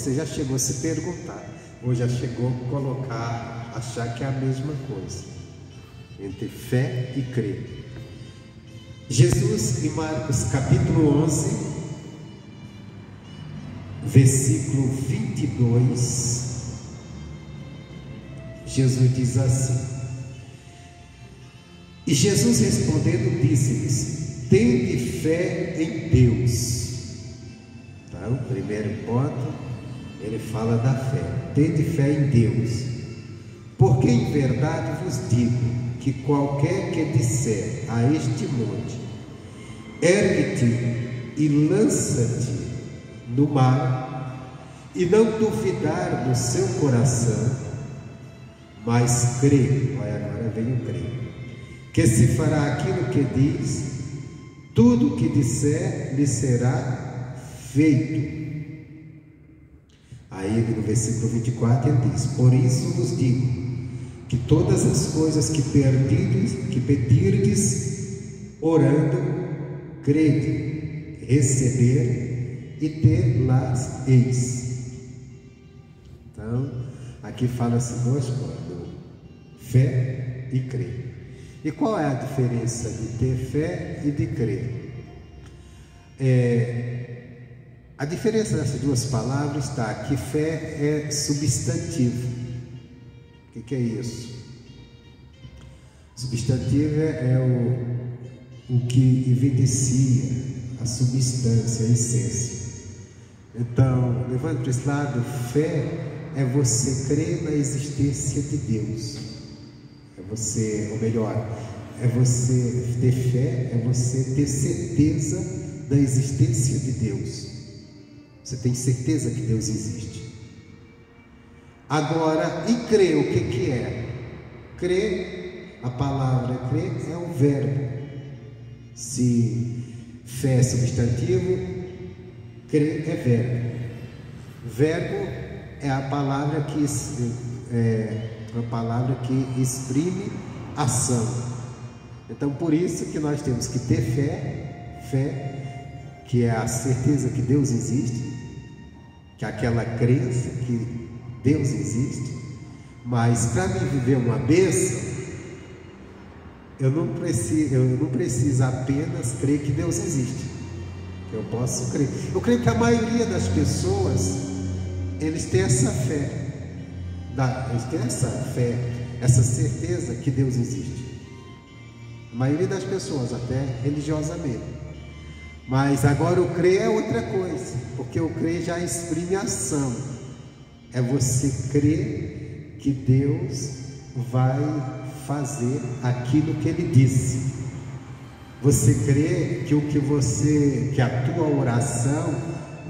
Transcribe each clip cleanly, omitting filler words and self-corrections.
você já chegou a se perguntar, ou já chegou a colocar, achar que é a mesma coisa, entre fé e crer. Jesus, em Marcos capítulo 11, versículo 22, Jesus diz assim: e Jesus respondendo disse-lhes: tende fé em Deus. Então, primeiro ponto, ele fala da fé. Tende fé em Deus, porque em verdade vos digo que qualquer que disser a este monte: ergue-te e lança-te no mar, e não duvidar no seu coração, mas crê, olha, agora vem o crer, que se fará aquilo que diz, tudo o que disser lhe será feito. Aí no versículo 24 ele diz: por isso vos digo que todas as coisas que pedirdes orando, crede, receber e ter-las eis. Então, aqui fala-se duas coisas: fé e crer. E qual é a diferença de ter fé e de crer? A diferença dessas duas palavras está que fé é substantivo. O que é isso? Substantivo é o que evidencia a substância, a essência. Então, levando para esse lado, fé é você crer na existência de Deus. É você, ou melhor, é você ter fé, é você ter certeza da existência de Deus. Você tem certeza que Deus existe. Agora, e crer, o que é? Crer, a palavra crer é o verbo. Se fé é substantivo, crer é verbo. Verbo é a palavra que exprime ação. Então, por isso que nós temos que ter fé, que é a certeza que Deus existe, que é aquela crença que Deus existe. Mas para mim viver uma bênção, eu não preciso apenas crer que Deus existe. Eu posso crer. Eu creio que a maioria das pessoas, eles têm essa fé. Eles têm essa fé, essa certeza que Deus existe. A maioria das pessoas, até religiosamente. Mas agora o crer é outra coisa, porque o crer já exprime ação. É você crer que Deus vai fazer aquilo que Ele disse. Você crê que a tua oração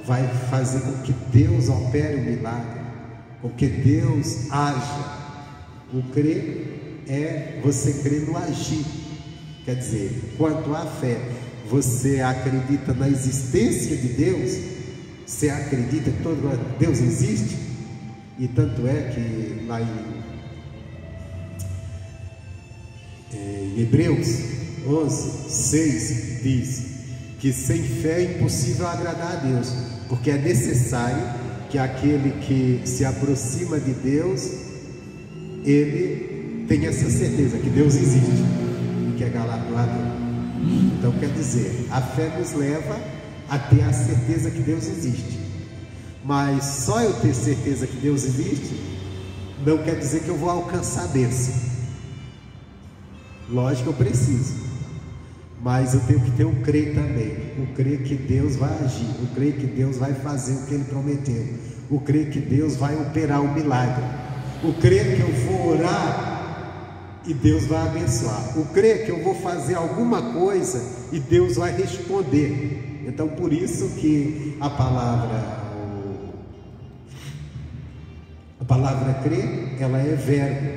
vai fazer com que Deus opere o milagre, com que Deus haja. O crer é você crer no agir. Quer dizer, quanto à fé, você acredita na existência de Deus, você acredita que Deus existe, e tanto é que lá em Hebreus 11:6 diz que sem fé é impossível agradar a Deus, porque é necessário que aquele que se aproxima de Deus, ele tenha essa certeza que Deus existe, que é galardoador. Então quer dizer, a fé nos leva a ter a certeza que Deus existe. Mas só eu ter certeza que Deus existe não quer dizer que eu vou alcançar a bênção. Lógico que eu preciso, mas eu tenho que ter o crer também. O crer que Deus vai agir, o crer que Deus vai fazer o que Ele prometeu, o crer que Deus vai operar o milagre, o crer que eu vou orar e Deus vai abençoar, o crer que eu vou fazer alguma coisa e Deus vai responder. Então por isso que a palavra crer, ela é verbo,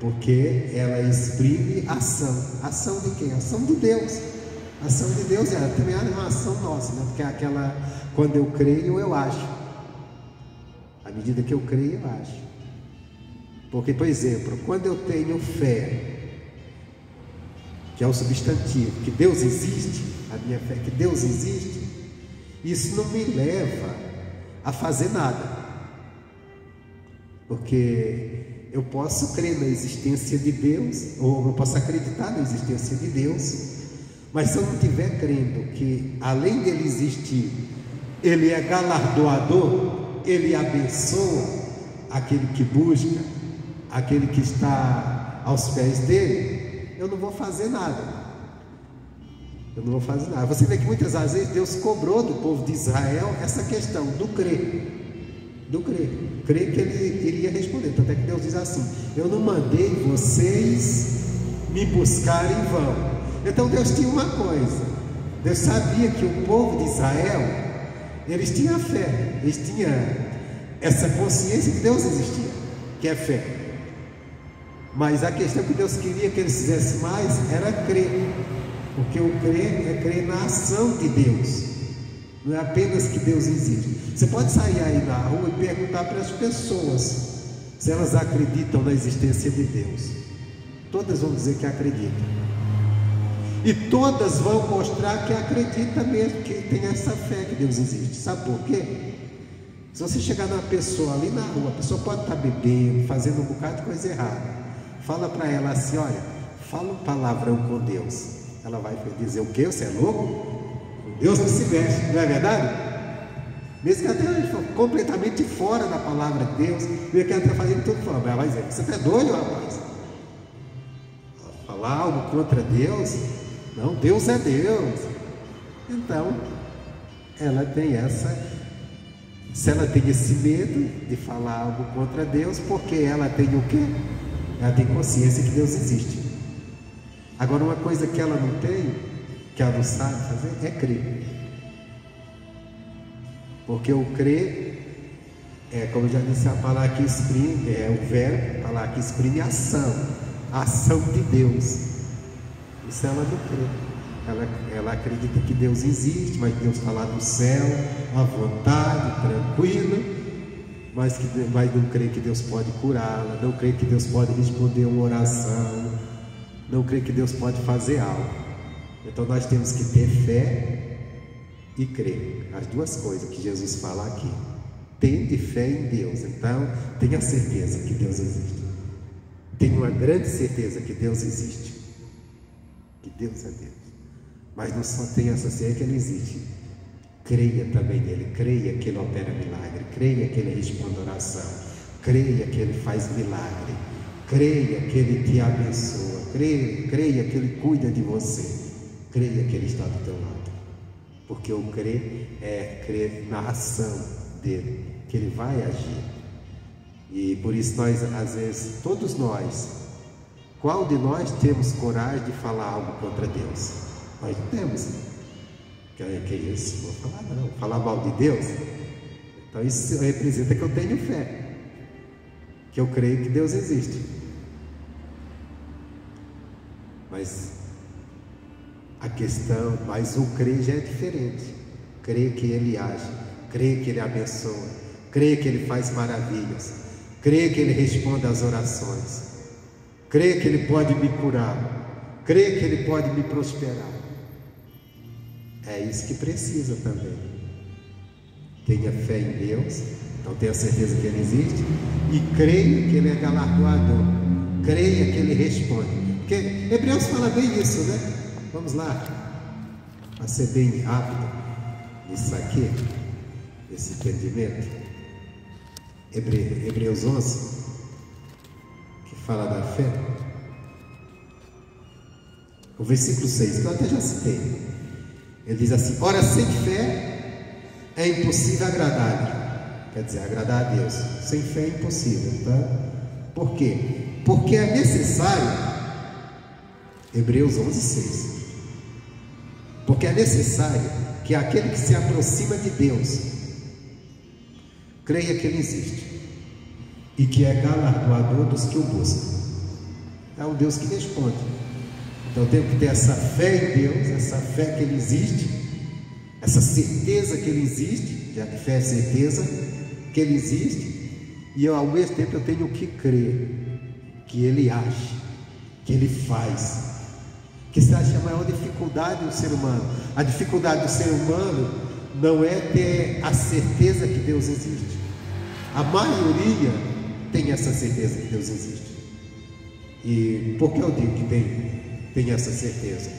porque ela exprime ação. Ação de quem? Ação de Deus. Ação de Deus também é uma ação nossa, né? Porque é aquela, quando eu creio, eu acho. À medida que eu creio, eu acho. Porque, por exemplo, quando eu tenho fé, que é o substantivo, que Deus existe, a minha fé que Deus existe, isso não me leva a fazer nada. Porque eu posso crer na existência de Deus, ou eu posso acreditar na existência de Deus, mas se eu não estiver crendo que além dele existir, ele é galardoador, ele abençoa aquele que busca, aquele que está aos pés dele, eu não vou fazer nada. Eu não vou fazer nada. Você vê que muitas vezes Deus cobrou do povo de Israel essa questão do crer. Do crer. Crer que ele iria responder. Tanto é que Deus diz assim: eu não mandei vocês me buscarem em vão. Então Deus tinha uma coisa. Deus sabia que o povo de Israel, eles tinham fé. Eles tinham essa consciência que Deus existia, que é fé. Mas a questão que Deus queria que eles fizessem mais era crer. Porque o crer é crer na ação de Deus. Não é apenas que Deus existe. Você pode sair aí na rua e perguntar para as pessoas se elas acreditam na existência de Deus. Todas vão dizer que acreditam. E todas vão mostrar que acreditam mesmo, que tem essa fé que Deus existe. Sabe por quê? Se você chegar numa pessoa ali na rua, a pessoa pode estar bebendo, fazendo um bocado de coisa errada. Fala para ela assim: olha, fala um palavrão com Deus. Ela vai dizer: o quê? Você é louco? Deus não se mexe, não é verdade? Mesmo que ela esteja completamente fora da palavra de Deus, mesmo que ela esteja fazendo tudo fora, ela vai dizer: você está doido, rapaz? Falar algo contra Deus? Não, Deus é Deus. Então, ela tem se ela tem esse medo de falar algo contra Deus, porque ela tem o quê? Ela tem consciência que Deus existe. Agora, uma coisa que ela não tem, que ela não sabe fazer, é crer. Porque o crer é, como eu já disse, a palavra que exprime, é o verbo, a palavra que exprime a ação de Deus. Isso ela não crê. Ela acredita que Deus existe, mas Deus está lá no céu, à vontade, tranquilo, mas não crê que Deus pode curá-la, não crê que Deus pode responder uma oração, não crê que Deus pode fazer algo. Então nós temos que ter fé e crer, as duas coisas que Jesus fala aqui. Tende fé em Deus, então tenha certeza que Deus existe. Tenha uma grande certeza que Deus existe, que Deus é Deus. Mas não só tenha essa certeza que Ele existe, creia também nele, creia que Ele opera milagre, creia que Ele responde oração, creia que Ele faz milagre, creia que Ele te abençoa, creia que Ele cuida de você, creia que Ele está do teu lado, porque o crer é crer na ação dele, que Ele vai agir. E por isso nós, às vezes, todos nós, qual de nós temos coragem de falar algo contra Deus? Nós não temos. Que isso? Vou falar não, falar mal de Deus. Então isso representa que eu tenho fé, que eu creio que Deus existe. Mas a questão, mas o crer já é diferente. Crer que Ele age, crer que Ele abençoa, crer que Ele faz maravilhas, crer que Ele responde às orações, crer que Ele pode me curar, crer que Ele pode me prosperar. É isso que precisa também. Tenha fé em Deus, então tenha certeza que Ele existe, e creia que Ele é galardoador, creia que Ele responde. Porque Hebreus fala bem isso, né? Vamos lá, para ser bem rápido isso aqui, esse entendimento. Hebreus 11, que fala da fé, o versículo 6, que eu até já citei. Ele diz assim: ora, sem fé é impossível agradar-lhe. Quer dizer, agradar a Deus. Sem fé é impossível, tá? Por quê? Porque é necessário, Hebreus 11, 6, porque é necessário que aquele que se aproxima de Deus creia que Ele existe e que é galardoador dos que o buscam. É um Deus que responde. Então eu tenho que ter essa fé em Deus, essa fé que Ele existe, essa certeza que Ele existe, já que fé é certeza que Ele existe, e ao mesmo tempo eu tenho que crer que Ele age, que Ele faz. Que você acha a maior dificuldade do ser humano? A dificuldade do ser humano não é ter a certeza que Deus existe. A maioria tem essa certeza que Deus existe. E por que eu digo que tem essa certeza?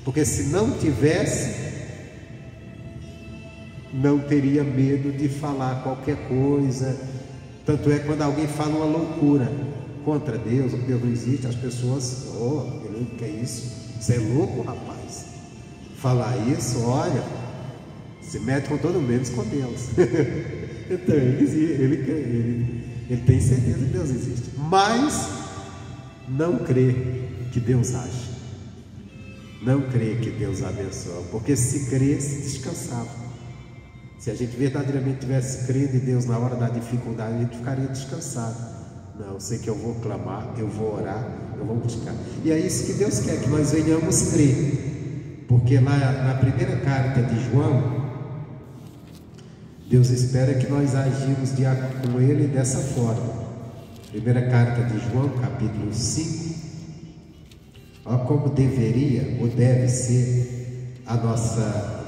Porque se não tivesse, não teria medo de falar qualquer coisa. Tanto é que quando alguém fala uma loucura contra Deus, ou que Deus não existe, as pessoas, o que é isso? Você é louco, rapaz? Falar isso, olha, se mete com todo menos com Deus. Então ele tem certeza que Deus existe, mas não crê que Deus age, não crê que Deus abençoa, porque se cresce, descansava. Se a gente verdadeiramente tivesse crendo em Deus na hora da dificuldade, a gente ficaria descansado. Não, eu sei que eu vou clamar, eu vou orar, eu vou buscar. E é isso que Deus quer, que nós venhamos crer. Porque lá na primeira carta de João, Deus espera que nós agimos de acordo com Ele dessa forma. Primeira carta de João, capítulo 5. Olha como deveria ou deve ser a nossa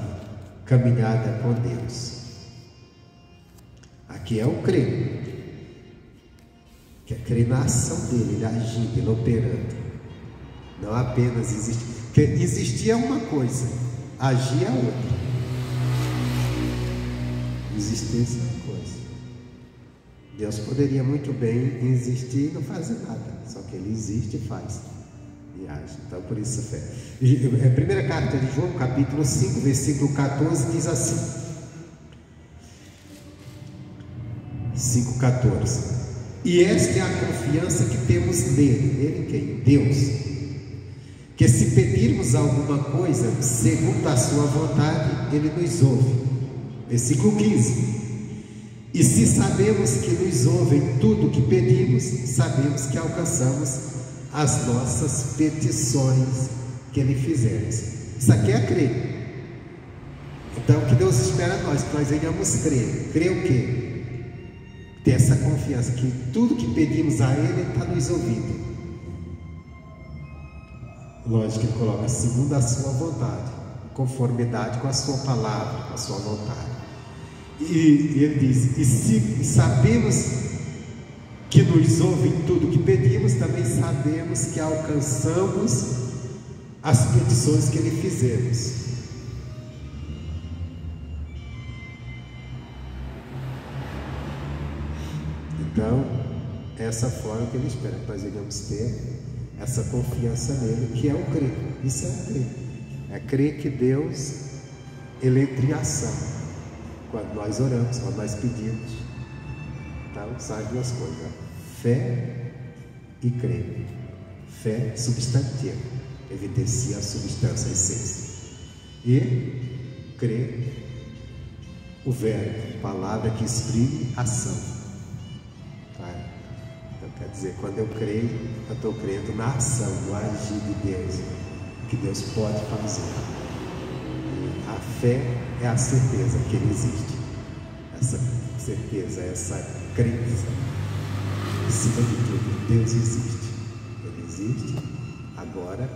caminhada com Deus. Aqui é o crer, que é crer na ação dele, ele agindo, ele operando, não apenas existir. Porque existir é uma coisa, agir é outra. Existência é uma coisa. Deus poderia muito bem existir e não fazer nada, só que ele existe e faz e age. Então por isso a fé. Primeira carta de João, capítulo 5, versículo 14, diz assim: 5,14. E esta é a confiança que temos nele. Ele quem? Deus. Que se pedirmos alguma coisa segundo a sua vontade, ele nos ouve. Versículo 15. E se sabemos que nos ouve em tudo que pedimos, sabemos que alcançamos as nossas petições que Ele fizermos. Isso aqui é crer. Então o que Deus espera de nós? Que nós venhamos crer. Crer o quê? Ter essa confiança que tudo que pedimos a Ele, Ele está nos ouvindo. Lógico que Ele coloca segundo a sua vontade, conformidade com a sua palavra, com a sua vontade. E Ele diz: e se sabemos que nos ouve em tudo que pedimos, também sabemos que alcançamos as petições que Ele fizemos. Então, essa forma que Ele espera que nós venhamos ter essa confiança nele, que é o crer. Isso é o crer. É crer que Deus, Ele entra em ação quando nós oramos, quando nós pedimos. Então, são as duas coisas: fé e crer. Fé substantiva, evidencia a substância, a essência. E crer, o verbo, palavra que exprime ação. Tá? Então quer dizer, quando eu creio, eu estou crendo na ação, no agir de Deus, que Deus pode fazer. E a fé é a certeza que Ele existe. Essa certeza, essa crença, acima de tudo, Deus existe. Ele existe. Agora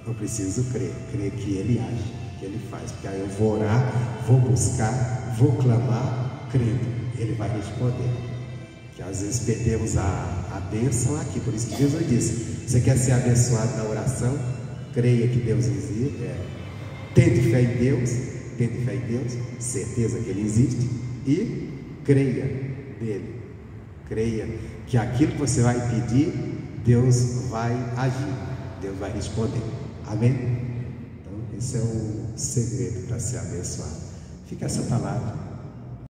eu preciso crer que Ele age, que Ele faz. Porque aí eu vou orar, vou buscar, vou clamar, crendo, Ele vai responder. Que às vezes perdemos a bênção aqui. Por isso que Jesus disse: você quer ser abençoado na oração? Creia que Deus existe. Tente fé em Deus, certeza que Ele existe, e creia nele. Creia que aquilo que você vai pedir, Deus vai agir, Deus vai responder. Amém? Então esse é o segredo para ser abençoado. Fica essa palavra.